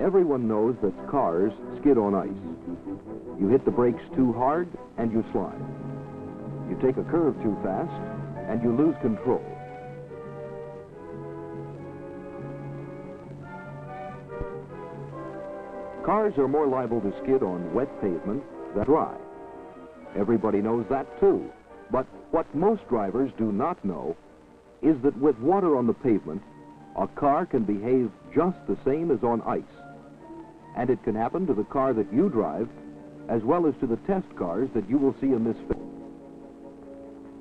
Everyone knows that cars skid on ice. You hit the brakes too hard and you slide. You take a curve too fast and you lose control. Cars are more liable to skid on wet pavement than dry. Everybody knows that too. But what most drivers do not know is that with water on the pavement, a car can behave just the same as on ice. And it can happen to the car that you drive, as well as to the test cars that you will see in this film.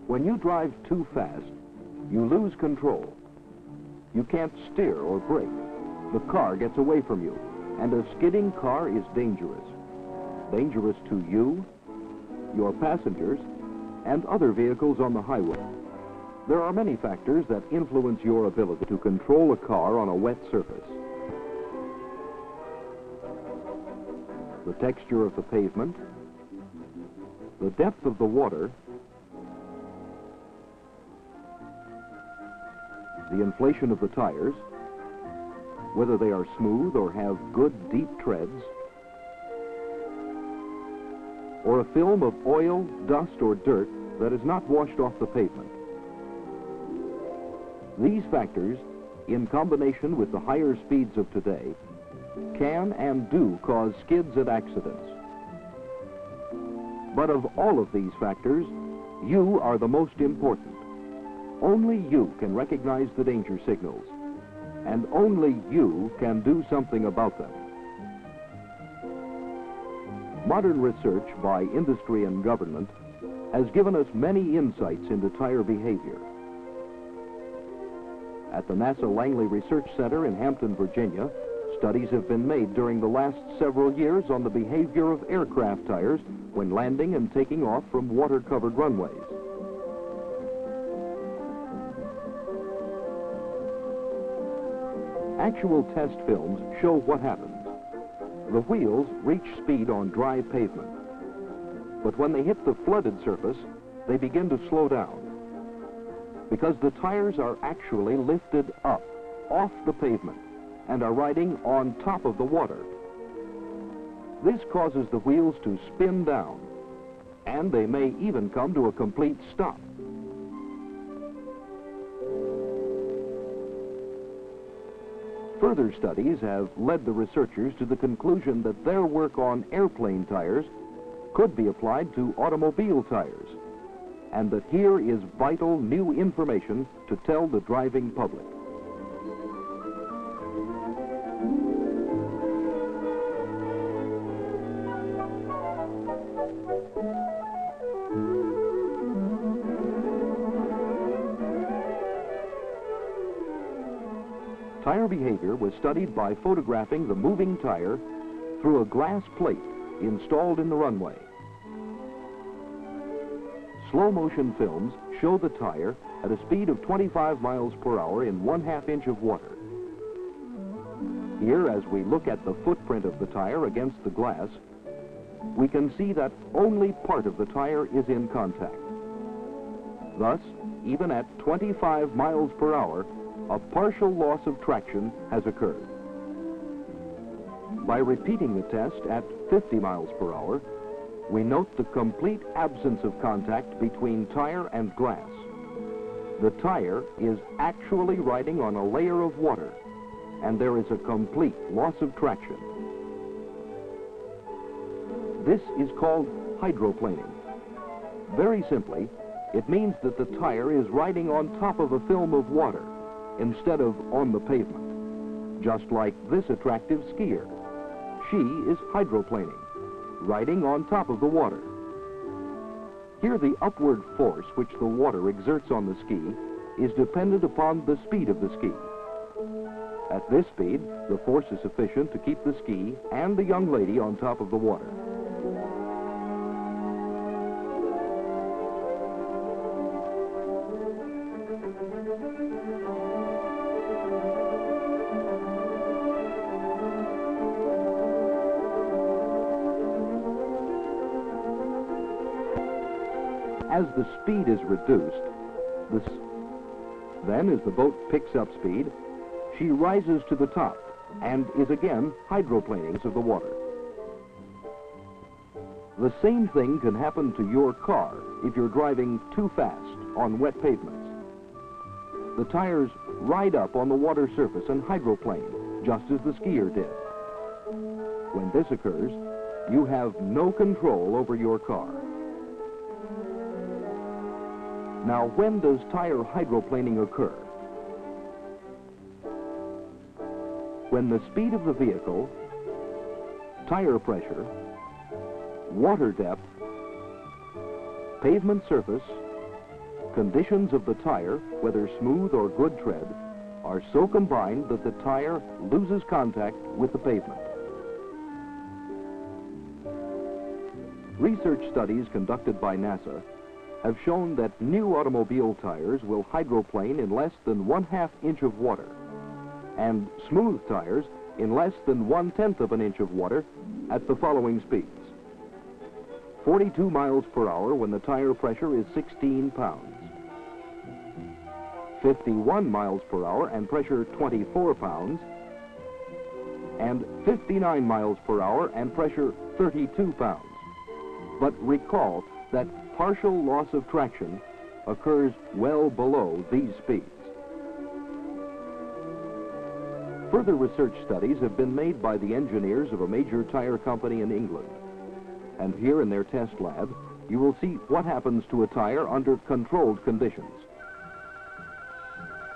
When you drive too fast, you lose control. You can't steer or brake. The car gets away from you, and a skidding car is dangerous. Dangerous to you, your passengers, and other vehicles on the highway. There are many factors that influence your ability to control a car on a wet surface. The texture of the pavement, the depth of the water, the inflation of the tires, whether they are smooth or have good deep treads, or a film of oil, dust, or dirt that is not washed off the pavement. These factors, in combination with the higher speeds of today, can and do cause skids and accidents. But of all of these factors, you are the most important. Only you can recognize the danger signals, and only you can do something about them. Modern research by industry and government has given us many insights into tire behavior. At the NASA Langley Research Center in Hampton, Virginia, studies have been made during the last several years on the behavior of aircraft tires when landing and taking off from water-covered runways. Actual test films show what happens. The wheels reach speed on dry pavement, but when they hit the flooded surface, they begin to slow down because the tires are actually lifted up off the pavement and are riding on top of the water. This causes the wheels to spin down, and they may even come to a complete stop. Further studies have led the researchers to the conclusion that their work on airplane tires could be applied to automobile tires, and that here is vital new information to tell the driving public. Tire behavior was studied by photographing the moving tire through a glass plate installed in the runway. Slow motion films show the tire at a speed of 25 miles per hour in 1/2 inch of water. Here, as we look at the footprint of the tire against the glass, we can see that only part of the tire is in contact. Thus, even at 25 miles per hour, a partial loss of traction has occurred. By repeating the test at 50 miles per hour, we note the complete absence of contact between tire and glass. The tire is actually riding on a layer of water, and there is a complete loss of traction. This is called hydroplaning. Very simply, it means that the tire is riding on top of a film of water instead of on the pavement, just like this attractive skier. She is hydroplaning, riding on top of the water. Here, the upward force which the water exerts on the ski is dependent upon the speed of the ski. At this speed, the force is sufficient to keep the ski and the young lady on top of the water. As the speed is reduced, then as the boat picks up speed, she rises to the top and is again hydroplaning of the water. The same thing can happen to your car if you're driving too fast on wet pavements. The tires ride up on the water surface and hydroplane, just as the skier did. When this occurs, you have no control over your car. Now, when does tire hydroplaning occur? When the speed of the vehicle, tire pressure, water depth, pavement surface, conditions of the tire, whether smooth or good tread, are so combined that the tire loses contact with the pavement. Research studies conducted by NASA have shown that new automobile tires will hydroplane in less than 1/2 inch of water, and smooth tires in less than 1/10 of an inch of water at the following speeds: 42 miles per hour when the tire pressure is 16 pounds, 51 miles per hour and pressure 24 pounds, and 59 miles per hour and pressure 32 pounds. But recall that partial loss of traction occurs well below these speeds. Further research studies have been made by the engineers of a major tire company in England. And here in their test lab, you will see what happens to a tire under controlled conditions.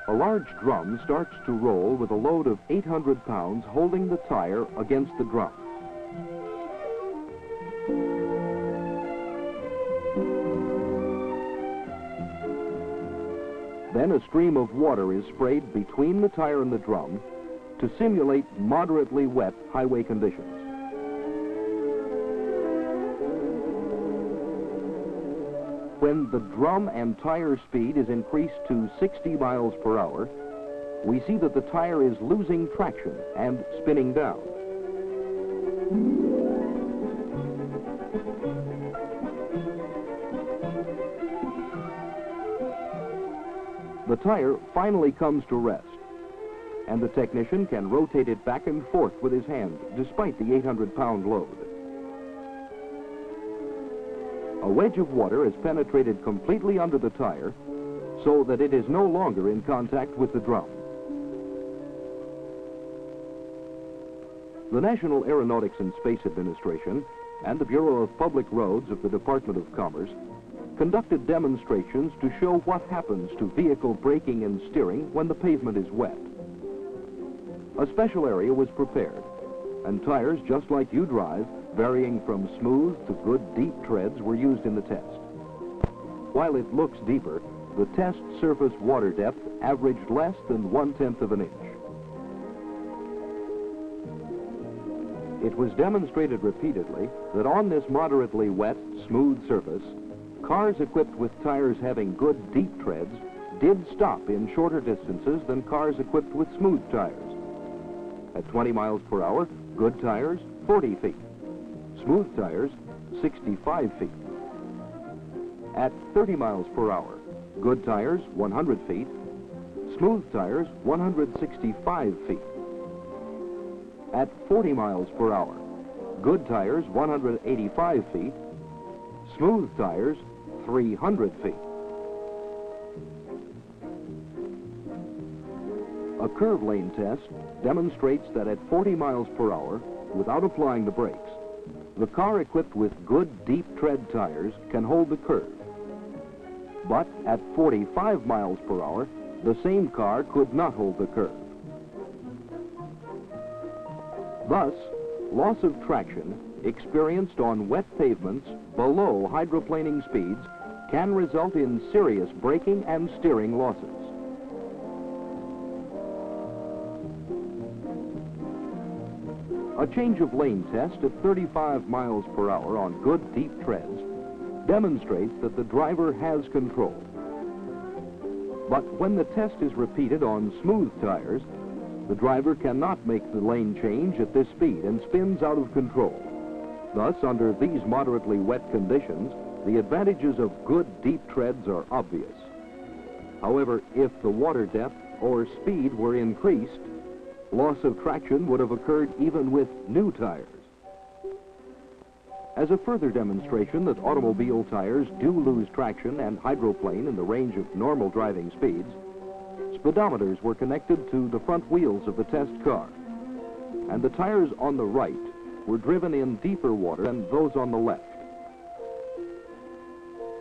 A large drum starts to roll with a load of 800 pounds holding the tire against the drum. Then a stream of water is sprayed between the tire and the drum to simulate moderately wet highway conditions. When the drum and tire speed is increased to 60 miles per hour, we see that the tire is losing traction and spinning down. The tire finally comes to rest, and the technician can rotate it back and forth with his hand despite the 800-pound load. A wedge of water is penetrated completely under the tire so that it is no longer in contact with the drum. The National Aeronautics and Space Administration and the Bureau of Public Roads of the Department of Commerce conducted demonstrations to show what happens to vehicle braking and steering when the pavement is wet. A special area was prepared, and tires just like you drive, varying from smooth to good deep treads, were used in the test. While it looks deeper, the test surface water depth averaged less than 1/10 of an inch. It was demonstrated repeatedly that on this moderately wet, smooth surface, cars equipped with tires having good deep treads did stop in shorter distances than cars equipped with smooth tires. At 20 miles per hour, good tires, 40 feet. Smooth tires, 65 feet. At 30 miles per hour, good tires, 100 feet. Smooth tires, 165 feet. At 40 miles per hour, good tires, 185 feet. Smooth tires, 300 feet. A curve lane test demonstrates that at 40 miles per hour, without applying the brakes, the car equipped with good deep tread tires can hold the curve. But at 45 miles per hour, the same car could not hold the curve. Thus, loss of traction experienced on wet pavements below hydroplaning speeds can result in serious braking and steering losses. A change of lane test at 35 miles per hour on good deep treads demonstrates that the driver has control. But when the test is repeated on smooth tires, the driver cannot make the lane change at this speed and spins out of control. Thus, under these moderately wet conditions, the advantages of good deep treads are obvious. However, if the water depth or speed were increased, Loss of traction would have occurred even with new tires. As a further demonstration that automobile tires do lose traction and hydroplane in the range of normal driving speeds, speedometers were connected to the front wheels of the test car, and the tires on the right were driven in deeper water than those on the left.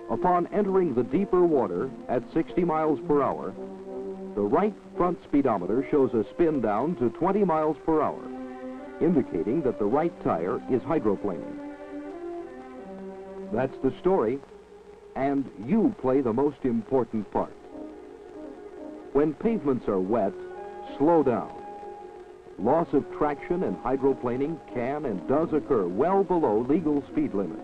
Upon entering the deeper water at 60 miles per hour, the right front speedometer shows a spin down to 20 miles per hour, indicating that the right tire is hydroplaning. That's the story, and you play the most important part. When pavements are wet, slow down. Loss of traction and hydroplaning can and does occur well below legal speed limits.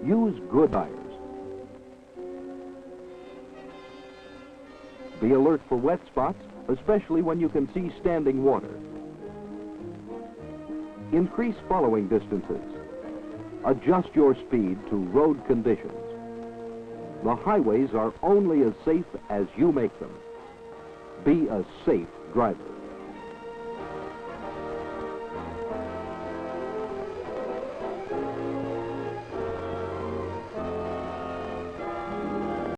Use good tires. Be alert for wet spots, especially when you can see standing water. Increase following distances. Adjust your speed to road conditions. The highways are only as safe as you make them. Be a safe driver.